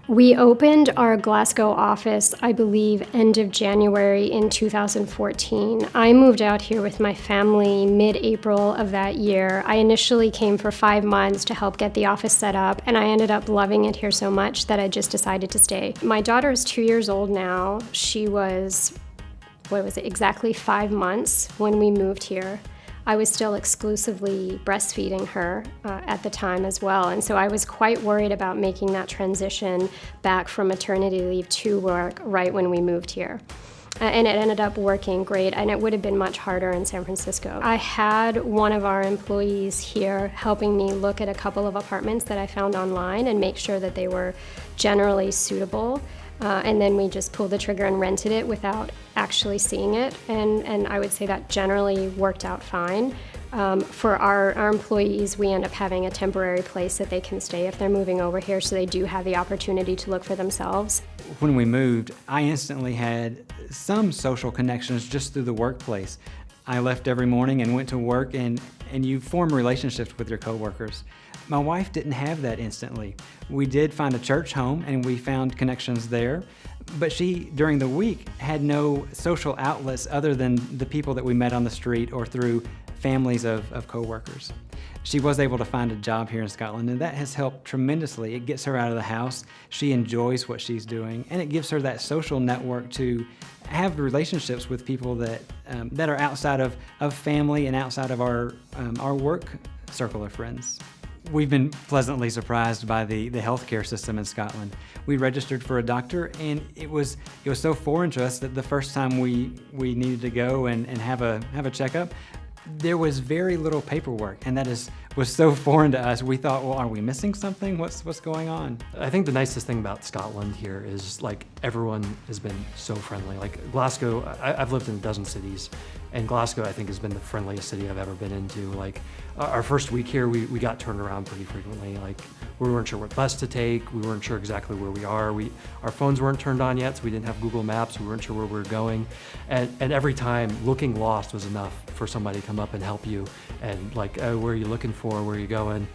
We opened our Glasgow office, I believe, end of January in 2014. I moved out here with my family mid-April of that year. I initially came for 5 months to help get the office set up, and I ended up loving it here so much that I just decided to stay. My daughter is 2 years old now. She was, exactly 5 months when we moved here. I was still exclusively breastfeeding her at the time as well, and so I was quite worried about making that transition back from maternity leave to work right when we moved here. And it ended up working great, and it would have been much harder in San Francisco. I had one of our employees here helping me look at a couple of apartments that I found online and make sure that they were generally suitable. And then we just pulled the trigger and rented it without actually seeing it. And I would say that generally worked out fine. For our employees, we end up having a temporary place that they can stay if they're moving over here, so they do have the opportunity to look for themselves. When we moved, I instantly had some social connections just through the workplace. I left every morning and went to work, and you form relationships with your coworkers. My wife didn't have that instantly. We did find a church home and we found connections there, but she, during the week, had no social outlets other than the people that we met on the street or through families of coworkers. She was able to find a job here in Scotland, and that has helped tremendously. It gets her out of the house, she enjoys what she's doing, and it gives her that social network to have relationships with people that are outside of family and outside of our work circle of friends. We've been pleasantly surprised by the healthcare system in Scotland. We registered for a doctor, and it was so foreign to us that the first time we needed to go and have a checkup, there was very little paperwork, and that was so foreign to us. We thought, well, are we missing something? What's going on? I think the nicest thing about Scotland here is like everyone has been so friendly. Like Glasgow, I've lived in a dozen cities, and Glasgow I think has been the friendliest city I've ever been into. Like our first week here, we got turned around pretty frequently. Like we weren't sure what bus to take, we weren't sure exactly where we are. Our phones weren't turned on yet, so we didn't have Google Maps, we weren't sure where we were going. And every time looking lost was enough for somebody to come up and help you and like, where are you looking for, where are you going?